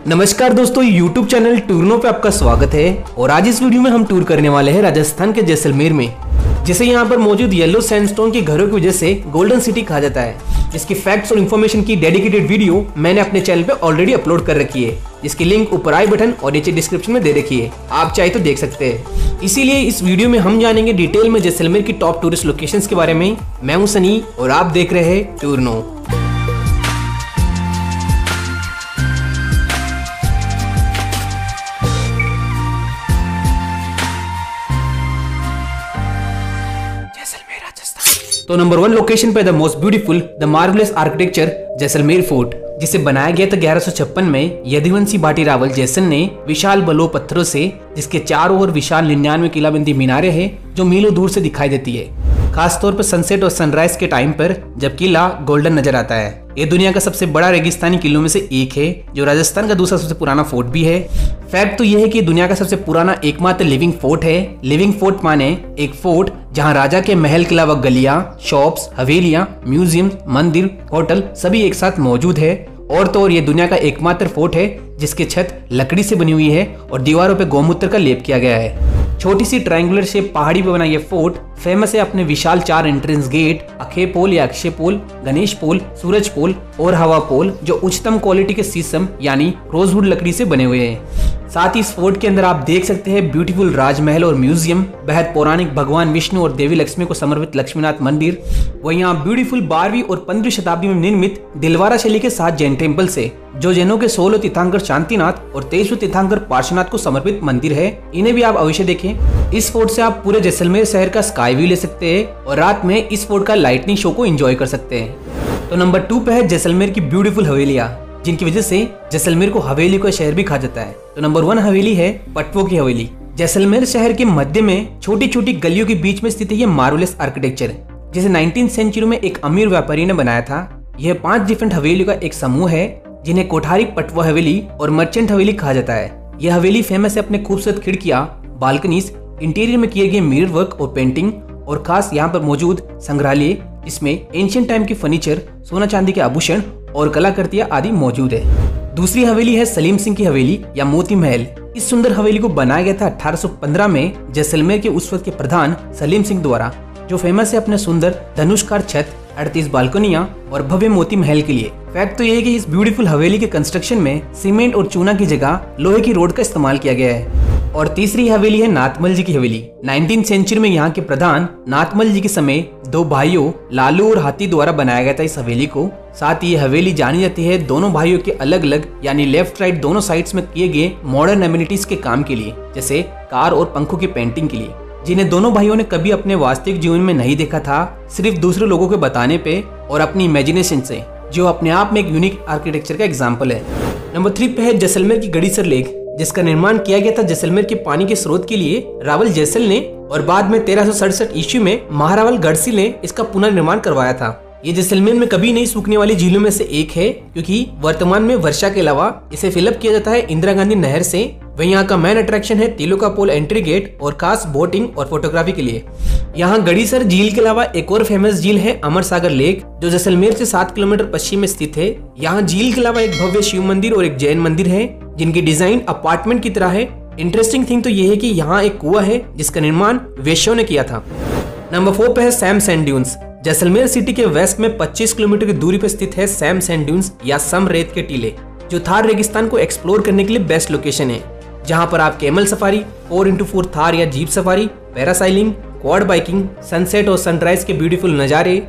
नमस्कार दोस्तों, YouTube channel टूरनो पे आपका स्वागत है। और आज इस वीडियो में हम टूर करने वाले हैं राजस्थान के जैसलमेर में, जिसे यहाँ पर मौजूद येलो सैंडस्टोन के घरों की वजह से गोल्डन सिटी कहा जाता है। जिसकी फैक्ट्स और इन्फॉर्मेशन की डेडिकेटेड वीडियो मैंने अपने चैनल पे ऑलरेडी अपलोड कर रखी है, जिसकी लिंक ऊपर आई बटन और नीचे डिस्क्रिप्शन में दे रखी है, आप चाहे तो देख सकते हैं। इसीलिए इस वीडियो में हम जानेंगे डिटेल में जैसलमेर की टॉप टूरिस्ट लोकेशंस के बारे में। मैं हूं सनी और आप देख रहे हैं टूरनो। तो नंबर 1 लोकेशन पे the most beautiful the marvellous architecture Jaisalmer fort, जिसे बनाया गया था 1156 में यदुवंशी भाटी रावल जैसन ने विशाल बलो पत्थरों से, जिसके चारों ओर विशाल 99 किलाबंदी मीनारें हैं जो मीलों दूर से दिखाई देती है, खासतौर पर सनसेट और सनराइज के टाइम पर जब किला गोल्डन नजर आता है। ये दुनिया का सबसे बड़ा रेगिस्तानी किलों में से एक है, जो राजस्थान का दूसरा सबसे पुराना फोर्ट भी है। फैक्ट तो यह है कि दुनिया का सबसे पुराना एकमात्र लिविंग फोर्ट है। लिविंग फोर्ट माने एक फोर्ट जहां राजा के महल के अलावा गलियां, शॉप्स, हवेलियां, म्यूजियम, मंदिर, होटल सभी एक साथ मौजूद है। और तो और ये दुनिया का एकमात्र फोर्ट है जिसकी छत लकड़ी से बनी हुई है और दीवारों पे गौमूत्र का लेप किया गया है। छोटी सी ट्रायंगुलर शेप पहाड़ी पे बना ये फोर्ट फेमस है अपने विशाल 4 एंट्रेंस गेट, अक्षय पोल या अक्षय पोल, गणेश पोल, सूरज पोल और हवा पोल, जो उच्चतम क्वालिटी के शीशम यानी रोजवुड लकड़ी से बने हुए हैं। साथ ही इस फोर्ट के अंदर आप देख सकते हैं ब्यूटीफुल राजमहल और म्यूजियम, बेहद पौराणिक भगवान विष्णु और देवी लक्ष्मी को समर्पित लक्ष्मीनाथ मंदिर, वहीं यहाँ ब्यूटीफुल 12वीं और 15वीं शताब्दी में निर्मित दिलवारा शैली के 7 जैन टेम्पल से, जो जैनों के 16 तीर्थंकर शांतिनाथ और 23वें तीर्थंकर पार्श्वनाथ को समर्पित मंदिर है। इन्हें भी आप अवश्य देखें। इस फोर्ट से आप पूरे जैसलमेर शहर का स्काई व्यू ले सकते हैं और रात में इस फोर्ट का लाइटनिंग शो को एंजॉय कर सकते हैं। तो नंबर 2 पे है जैसलमेर की ब्यूटीफुल हवेलियां, जिनकी वजह से जैसलमेर को हवेली का शहर भी कहा जाता है। तो नंबर 1 हवेली है पटवों की हवेली। जैसलमेर शहर के मध्य में छोटी छोटी गलियों के बीच में स्थित है ये मार्वलेस आर्किटेक्चर, जिसे 19th सेंचुरी में एक अमीर व्यापारी ने बनाया था। यह 5 डिफरेंट हवेलियों का एक समूह है, जिन्हें कोठारी पटवा हवेली और मर्चेंट हवेली कहा जाता है। यह हवेली फेमस है अपने खूबसूरत खिड़कियां, बालकनीज, इंटीरियर में किए गए मिरर वर्क और पेंटिंग, और खास यहाँ पर मौजूद संग्रहालय, जिसमें एंशिएंट टाइम की फर्नीचर, सोना चांदी के आभूषण और कलाकृतियां आदि मौजूद है। दूसरी हवेली है सलीम सिंह की हवेली या मोती महल। इस सुंदर हवेली को बनाया गया था 1815 में जैसलमेर के उस वक्त के प्रधान सलीम सिंह द्वारा, जो फेमस है अपने सुंदर धनुषकार छत, 38 बालकनियां और भव्य मोती महल के लिए। फैक्ट तो यह है कि इस ब्यूटीफुल हवेली के कंस्ट्रक्शन में सीमेंट और चूना की जगह लोहे की रोड का इस्तेमाल किया गया है। और तीसरी हवेली है नाथमल जी की हवेली। 19th सेंचुरी में यहाँ के प्रधान नाथमल जी के समय 2 भाइयों लालू और हाथी द्वारा बनाया गया था इस हवेली को। साथ ही ये हवेली जानी जाती है दोनों भाइयों के अलग अलग यानी लेफ्ट राइट दोनों साइड्स में किए गए मॉडर्न एमिनिटीज के काम के लिए, जैसे कार और पंखों की पेंटिंग के लिए, जिन्हें दोनों भाइयों ने कभी अपने वास्तविक जीवन में नहीं देखा था, सिर्फ दूसरे लोगों के बताने पे और अपनी इमेजिनेशन से, जो अपने आप में एक यूनिक आर्किटेक्चर का एग्जाम्पल है। नंबर 3 पे है जैसलमेर की गड़ीसर लेक, जिसका निर्माण किया गया था जैसलमेर के पानी के स्रोत के लिए रावल जैसल ने, और बाद में 1367 ईस्वी में महारावल गढ़सी ने इसका पुनर्निर्माण करवाया था। ये जैसलमेर में कभी नहीं सूखने वाली झीलों में से एक है, क्योंकि वर्तमान में वर्षा के अलावा इसे फिलअप किया जाता है इंदिरा गांधी नहर से। वहीं यहाँ का मेन अट्रैक्शन है तिलो का पोल एंट्री गेट और खास बोटिंग और फोटोग्राफी के लिए। यहाँ गड़ीसर झील के अलावा एक और फेमस झील है अमर सागर लेक, जो जैसलमेर से 7 किलोमीटर पश्चिम में स्थित है। यहाँ झील के अलावा एक भव्य शिव मंदिर और एक जैन मंदिर है, जिनकी डिजाइन अपार्टमेंट की तरह है। इंटरेस्टिंग थिंग तो यह है कि यहाँ एक कुआं है जिसका निर्माण वेश्यों ने किया था। नंबर 4 पे है Sam sand dunes. Jaisalmer city के वेस्ट में 25 किलोमीटर की दूरी पर स्थित है सैम सैंड ड्यून्स या सम रेत के टीले, जो थार रेगिस्तान को एक्सप्लोर करने के लिए बेस्ट लोकेशन है, जहां पर आप कैमल सफारी, 4x4 थार या jeep safari, पैरासाइलिंग, quad biking, sunset और सनराइज के ब्यूटीफुल नजारे।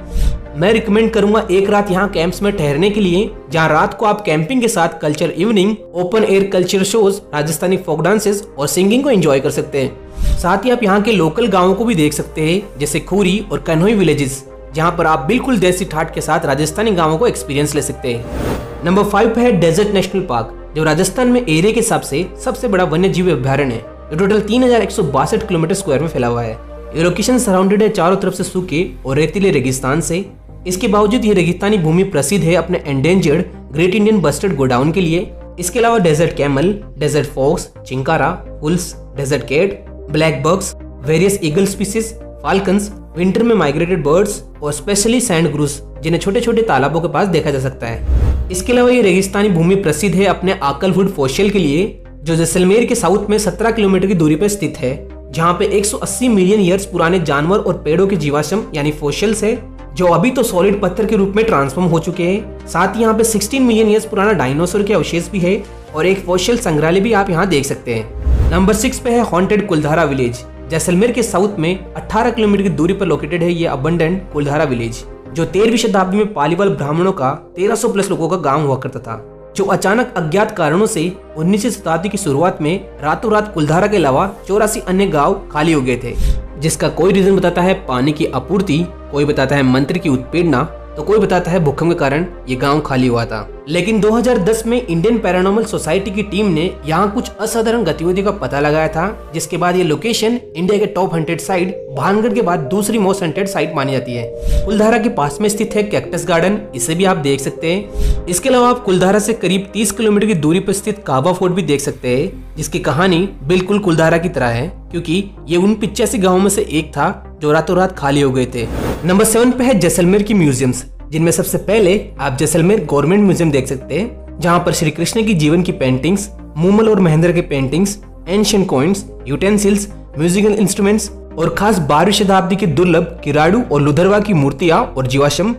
मैं रिकमेंड करूंगा एक रात यहाँ कैंप्स में ठहरने के लिए, जहाँ रात को आप कैंपिंग के साथ culture evening, open air culture shows, Rajasthani folk dances और सिंगिंग को एंजॉय कर सकते हैं। साथ ही आप यहाँ के लोकल गाँवों को भी देख सकते हैं, जैसे खूरी और कन्होई विलेजेस, जहाँ पर आप बिल्कुल देसी ठाट के साथ राजस्थानी गाँवों को एक्सपीरियंस ले सकते हैं। नंबर 5 पे है डेजर्ट नेशनल पार्क, जो राजस्थान में एरिया के हिसाब से सबसे बड़ा वन्य जीव अभ्यारण्य है, जो टोटल 3162 किलोमीटर स्क्वायर में फैला हुआ है। ये लोकेशन सराउंडेड है चारों तरफ से सूखे और रेतीले रेगिस्तान से। इसके बावजूद ये रेगिस्तानी भूमि प्रसिद्ध है अपने एंडेंजर्ड ग्रेट इंडियन बस्टर्ड गोडाउन के लिए। इसके अलावा डेजर्ट कैमल, डेजर्ट फॉक्स, चिंकारा, wolves, desert cat, black bucks, various eagle species, falcons, winter में माइग्रेटेड बर्ड्स और स्पेशली सैंड ग्रूस जिन्हें छोटे छोटे तालाबों के पास देखा जा सकता है। इसके अलावा ये रेगिस्तानी भूमि प्रसिद्ध है अपने आकलवुड फॉसिल के लिए, जो जैसलमेर के साउथ में 17 किलोमीटर की दूरी पर स्थित है, जहाँ पे 180 मिलियन ईयर्स पुराने जानवर और पेड़ों के जीवाश्म यानी फॉसिल्स है, जो अभी तो सॉलिड पत्थर के रूप में ट्रांसफॉर्म हो चुके हैं। साथ ही यहाँ पे 16 मिलियन ईयर्स पुराना डायनासोर के अवशेष भी है और एक फॉसिल संग्रहालय भी आप यहाँ देख सकते हैं। नंबर 6 पे है हॉन्टेड कुलधारा विलेज। जैसलमेर के साउथ में 18 किलोमीटर की दूरी पर लोकेटेड है ये अबंडेंट कुलधारा विलेज, जो 13वीं शताब्दी में पालीवाल ब्राह्मणों का 1300 प्लस लोगों का गांव हुआ करता था, जो अचानक अज्ञात कारणों से 19वीं शताब्दी की शुरुआत में रातों रात कुलधारा के अलावा 84 अन्य गांव खाली हो गए थे, जिसका कोई रीजन बताता है पानी की आपूर्ति, कोई बताता है मंत्र की उत्पीड़ना, तो कोई बताता है भूकंप के कारण ये गांव खाली हुआ था। लेकिन 2010 में इंडियन पैरानॉर्मल सोसाइटी की टीम ने यहाँ कुछ असाधारण गतिविधियों का पता लगाया था, जिसके बाद ये लोकेशन इंडिया के टॉप 100 साइट भानगढ़ के बाद दूसरी मोस्ट हंटेड साइट मानी जाती है। कुलधारा के पास में स्थित है कैक्टस गार्डन, इसे भी आप देख सकते हैं। इसके अलावा आप कुलधारा से करीब 30 किलोमीटर की दूरी पर स्थित काबा फोर्ट भी देख सकते हैं, जिसकी कहानी बिल्कुल कुलधारा की तरह है, क्योंकि ये उन 85 गाँवों में से एक था जो रातों रात खाली हो गए थे। नंबर 7 पे है जैसलमेर की म्यूजियम्स, जिनमें सबसे पहले आप जैसलमेर गवर्नमेंट म्यूजियम देख सकते हैं, जहां पर श्री कृष्ण की जीवन की पेंटिंग्स, मूमल और महेंद्र के paintings, ancient coins, utensils, musical instruments और खास 12वीं शताब्दी के दुर्लभ किराड़ू और लुधरवा की मूर्तियां और जीवाश्म।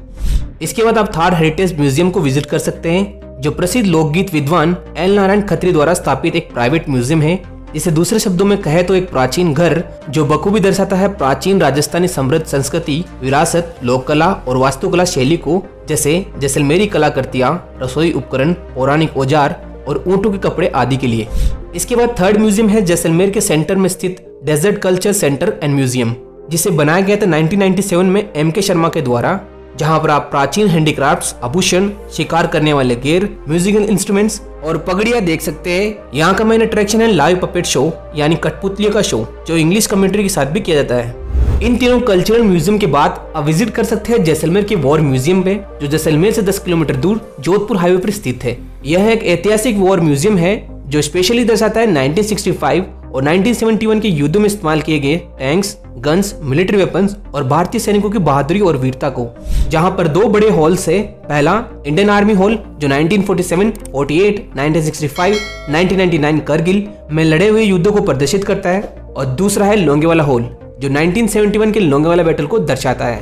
इसके बाद आप थार हेरिटेज म्यूजियम को विजिट कर सकते हैं, जो प्रसिद्ध लोकगीत विद्वान एल नारायण खत्री द्वारा स्थापित एक प्राइवेट म्यूजियम है, जिसे दूसरे शब्दों में कहे तो एक प्राचीन घर, जो बखूबी दर्शाता है प्राचीन राजस्थानी समृद्ध संस्कृति, विरासत, लोक कला और वास्तुकला शैली को, जैसे जैसलमेरी कलाकृतियां, रसोई उपकरण, पौराणिक औजार और ऊंटों के कपड़े आदि के लिए। इसके बाद थर्ड म्यूजियम है जैसलमेर के सेंटर में स्थित desert culture centre and museum, जिसे बनाया गया था 1997 में M.K. शर्मा के द्वारा, जहां पर आप प्राचीन हैंडीक्राफ्ट्स, आभूषण, शिकार करने वाले गेर, म्यूजिकल इंस्ट्रूमेंट्स और पगड़ियां देख सकते हैं। यहाँ का मेन अट्रैक्शन है लाइव पपेट शो यानी कठपुतलियों का शो, जो इंग्लिश कमेंट्री के साथ भी किया जाता है। इन तीनों कल्चरल म्यूजियम के बाद आप विजिट कर सकते हैं जैसलमेर के वॉर म्यूजियम पे, जो जैसलमेर से 10 किलोमीटर दूर जोधपुर हाईवे पर स्थित है। यह एक ऐतिहासिक वॉर म्यूजियम है, जो स्पेशली दर्शाता है 1965 और 1971 के युद्धों में इस्तेमाल किए गए टैंक्स, गन्स, मिलिट्री वेपन्स और भारतीय सैनिकों की बहादुरी और वीरता को, जहां पर 2 बड़े हॉल्स है। पहला इंडियन आर्मी हॉल, जो 1947, 48, 1965, 1999 करगिल में लड़े हुए युद्धों को प्रदर्शित करता है, और दूसरा है लोंगेवाला हॉल, जो 1971 के लोंगेवाला बैटल को दर्शाता है।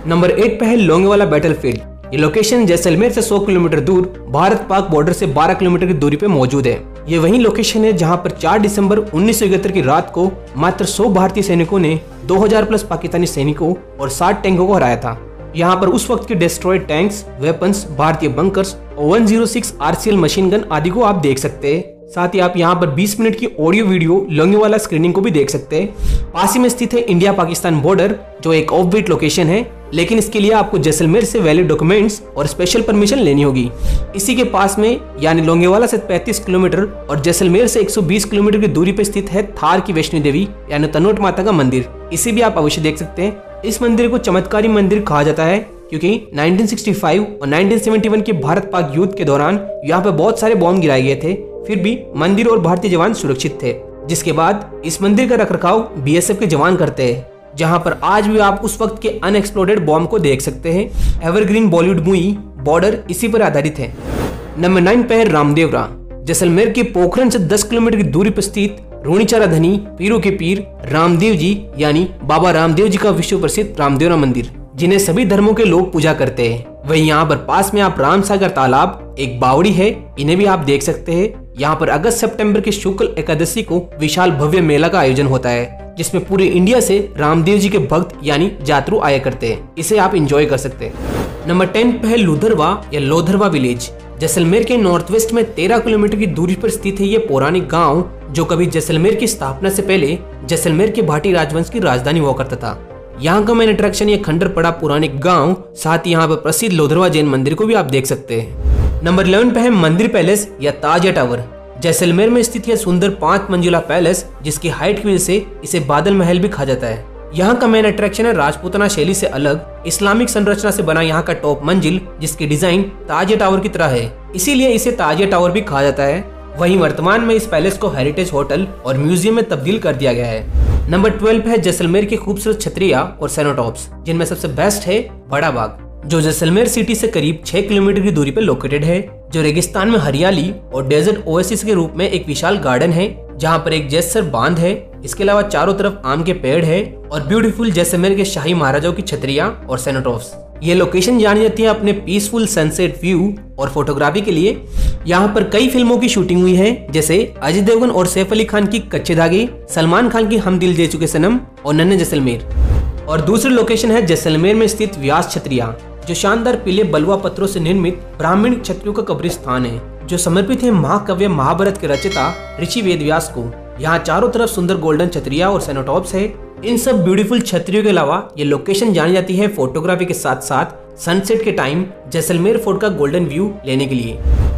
नंबर 8 पे है लोंगेवाला बैटलफील्ड। ये लोकेशन जैसलमेर से 100 किलोमीटर दूर भारत पाक बॉर्डर से 12 किलोमीटर की दूरी पे मौजूद है। ये वही लोकेशन है जहां पर 4 दिसंबर 1971 की रात को मात्र 100 भारतीय सैनिकों ने 2000 प्लस पाकिस्तानी सैनिकों और 60 टैंकों को हराया था। यहाँ पर उस वक्त के डिस्ट्रॉयड टैंक्स, वेपन्स, भारतीय बंकर्स और 106 RCL मशीन गन आदि को आप देख सकते हैं। साथ ही आप यहाँ पर 20 मिनट की ऑडियो वीडियो लोंगेवाला स्क्रीनिंग को भी देख सकते हैं। पास ही में स्थित है इंडिया पाकिस्तान बॉर्डर, जो एक ऑफ बीट लोकेशन है, लेकिन इसके लिए आपको जैसलमेर से वैलिड डॉक्यूमेंट्स और स्पेशल परमिशन लेनी होगी। इसी के पास में यानी लोंगेवाला से 35 किलोमीटर और जैसलमेर से 120 किलोमीटर की दूरी पर स्थित है थार की वैष्णो देवी यानी तनोट माता का मंदिर। इसे भी आप अवश्य देख सकते हैं। इस मंदिर को चमत्कारी मंदिर कहा जाता है, क्योंकि 1965 और 1971 के भारत पाक युद्ध के दौरान यहाँ पे बहुत सारे बॉम्ब गिराए गए थे, फिर भी मंदिर और भारतीय जवान सुरक्षित थे, जिसके बाद इस मंदिर का रखरखाव BSF के जवान करते हैं, जहां पर आज भी आप उस वक्त के अनएक्सप्लोडेड बॉम्ब को देख सकते हैं। एवरग्रीन बॉलीवुड मूवी बॉर्डर इसी पर आधारित है। नंबर 9 पे है रामदेवरा। जैसलमेर के पोखरण से 10 किलोमीटर की दूरी पर स्थित रोनीचारा धनी पीरों के पीर रामदेव जी यानी बाबा रामदेव जी का विश्व प्रसिद्ध रामदेवरा मंदिर, जिन्हें सभी धर्मों के लोग पूजा करते हैं। वहीं यहाँ पर पास में आप रामसागर तालाब, एक बावड़ी है, इन्हें भी आप देख सकते हैं। यहाँ पर अगस्त सितंबर की शुक्ल एकादशी को विशाल भव्य मेला का आयोजन होता है, जिसमें पूरे इंडिया से रामदेव जी के भक्त यानी जातरू आया करते हैं। इसे आप इंजॉय कर सकते हैं। नंबर 10 पे है लुधरवा या लोधरवा विलेज। जैसलमेर के नॉर्थ वेस्ट में 13 किलोमीटर की दूरी पर स्थित है ये पौराणिक गांव, जो कभी जैसलमेर की स्थापना से पहले जैसलमेर के भाटी राजवंश की राजधानी हुआ करता था। यहाँ का मेन अट्रैक्शन ये खंडर पड़ा पुरानिक गांव, साथ ही यहाँ पर प्रसिद्ध लोधरवा जैन मंदिर को भी आप देख सकते हैं। नंबर 11 पे है मंदिर पैलेस या ताजिया टावर। जैसलमेर में स्थित यह सुंदर 5 मंजिला पैलेस, जिसकी हाइट की वजह से इसे बादल महल भी कहा जाता है। यहाँ का मेन अट्रैक्शन है राजपूताना शैली से अलग इस्लामिक संरचना से बना यहाँ का टॉप मंजिल, जिसकी डिजाइन ताजिया टावर की तरह है, इसीलिए इसे ताजिया टावर भी कहा जाता है। वहीं वर्तमान में इस पैलेस को हेरिटेज होटल और म्यूजियम में तब्दील कर दिया गया है। नंबर 12 है जैसलमेर की खूबसूरत छतरियां और सेनोटॉप्स, जिनमें सबसे बेस्ट है बड़ा बाग। जो जैसलमेर सिटी से करीब 6 किलोमीटर की दूरी पर लोकेटेड है, जो रेगिस्तान में हरियाली और डेजर्ट ओएसिस के रूप में एक विशाल गार्डन है जहाँ पर एक जैसर बांध है। इसके अलावा चारों तरफ आम के पेड़ है और ब्यूटीफुल जैसलमेर के शाही महाराजाओं की छतरियां और सेनेटोफ्स। ये लोकेशन जानी जाती है अपने पीसफुल सनसेट व्यू और फोटोग्राफी के लिए। यहाँ पर कई फिल्मों की शूटिंग हुई है, जैसे अजय देवगन और सैफ अली खान की कच्चे धागे, सलमान खान की हम दिल दे चुके सनम और नन्हे जैसलमेर। और दूसरी लोकेशन है जैसलमेर में स्थित व्यास छतरिया, जो शानदार पीले बलुआ पत्थरों से निर्मित ब्राह्मण क्षत्रियों का कब्रिस्तान है, जो समर्पित है महाकाव्य महाभारत के रचयिता ऋषि वेदव्यास को। यहाँ चारों तरफ सुंदर गोल्डन छतरिया और सेनोटॉप्स है। इन सब ब्यूटीफुल छतरियों के अलावा ये लोकेशन जानी जाती है फोटोग्राफी के साथ साथ सनसेट के टाइम जैसलमेर फोर्ट का गोल्डन व्यू लेने के लिए।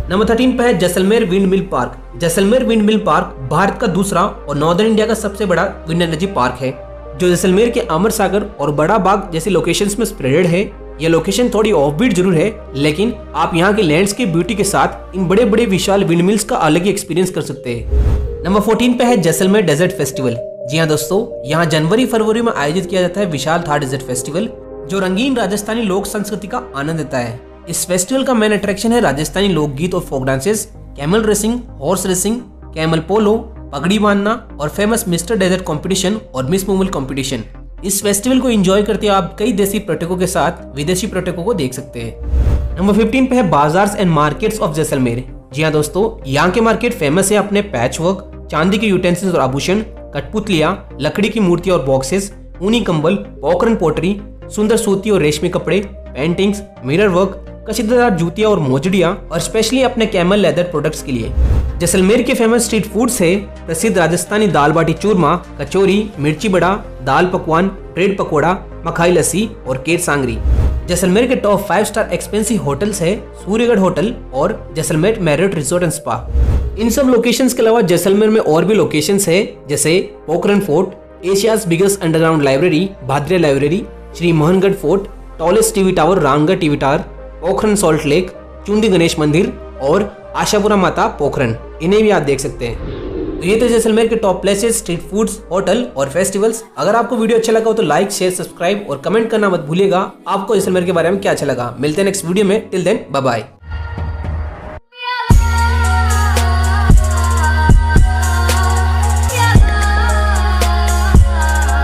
नंबर 13 पे है Jaisalmer wind mill park. Jaisalmer wind mill park Bharat का दूसरा और नॉर्दर्न इंडिया का सबसे बड़ा विंड एनर्जी पार्क है, जो जैसलमेर के अमर सागर और बड़ा बाग जैसी लोकेशंस में स्प्रेडेड है। यह लोकेशन थोड़ी ऑफबीट जरूर है, लेकिन आप यहाँ के लैंडस्केप ब्यूटी के साथ इन बड़े बड़े विशाल विंड मिल्स का अलग ही एक्सपीरियंस कर सकते हैं। नंबर 14 पे है जैसलमेर डेजर्ट फेस्टिवल। जी हाँ दोस्तों, यहाँ जनवरी फरवरी में आयोजित किया जाता है विशाल थार डेजर्ट फेस्टिवल, जो रंगीन राजस्थानी लोक संस्कृति का आनंद देता है। इस फेस्टिवल का मेन अट्रैक्शन है राजस्थानी लोकगीत और folk dances, camel racing, horse racing, camel polo, पगड़ी बांधना और फेमस मिस्टर डेजर्ट कंपटीशन और मिस मूवल कंपटीशन। इस फेस्टिवल को एंजॉय करते हुए आप कई देसी पर्यटकों के साथ विदेशी पर्यटकों को देख सकते हैं। नंबर 15 पे है bazaars and markets of Jaisalmer. जी हाँ दोस्तों, यहाँ के मार्केट फेमस है अपने पैच वर्क, चांदी के यूटेंसिल्स और आभूषण, कठपुतलियां, लकड़ी की मूर्तियां और बॉक्सेस, ऊनी कंबल, पोखरन पोटरी, सुंदर सूती और रेशमी कपड़े, पेंटिंग्स, मिरर वर्क, कशीदार जूतियां और मोजड़ियां, और स्पेशली अपने कैमल लेदर प्रोडक्ट्स के लिए। जैसलमेर के फेमस स्ट्रीट फूड्स है प्रसिद्ध राजस्थानी दाल बाटी चूरमा, कचौरी, मिर्ची बड़ा, दाल पकवान, ब्रेड पकौड़ा, मखाई लस्सी और केर सांगरी। जैसलमेर के टॉप 5 स्टार एक्सपेंसिव होटल्स है सूर्यगढ़ होटल और Jaisalmer Marriott resort and spa. इन सब लोकेशंस के अलावा जैसलमेर में और भी लोकेशंस है, जैसे Pokhran fort, Asia's biggest underground library Bhadria library, Shri Mohangarh fort, tallest TV tower Ramgarh TV tower, Pokhran salt lake, Chundi Ganesh मंदिर और आशापुरा माता पोखरन। इन्हें भी आप देख सकते हैं। तो ये तो जैसलमेर के top places, street foods, hotel और फेस्टिवल्स। अगर आपको वीडियो अच्छा लगा हो तो लाइक, शेयर, सब्सक्राइब और कमेंट करना मत भूलिएगा। आपको जैसलमेर के बारे में क्या अच्छा लगा। मिलते हैं नेक्स्ट वीडियो में। Till then bye bye.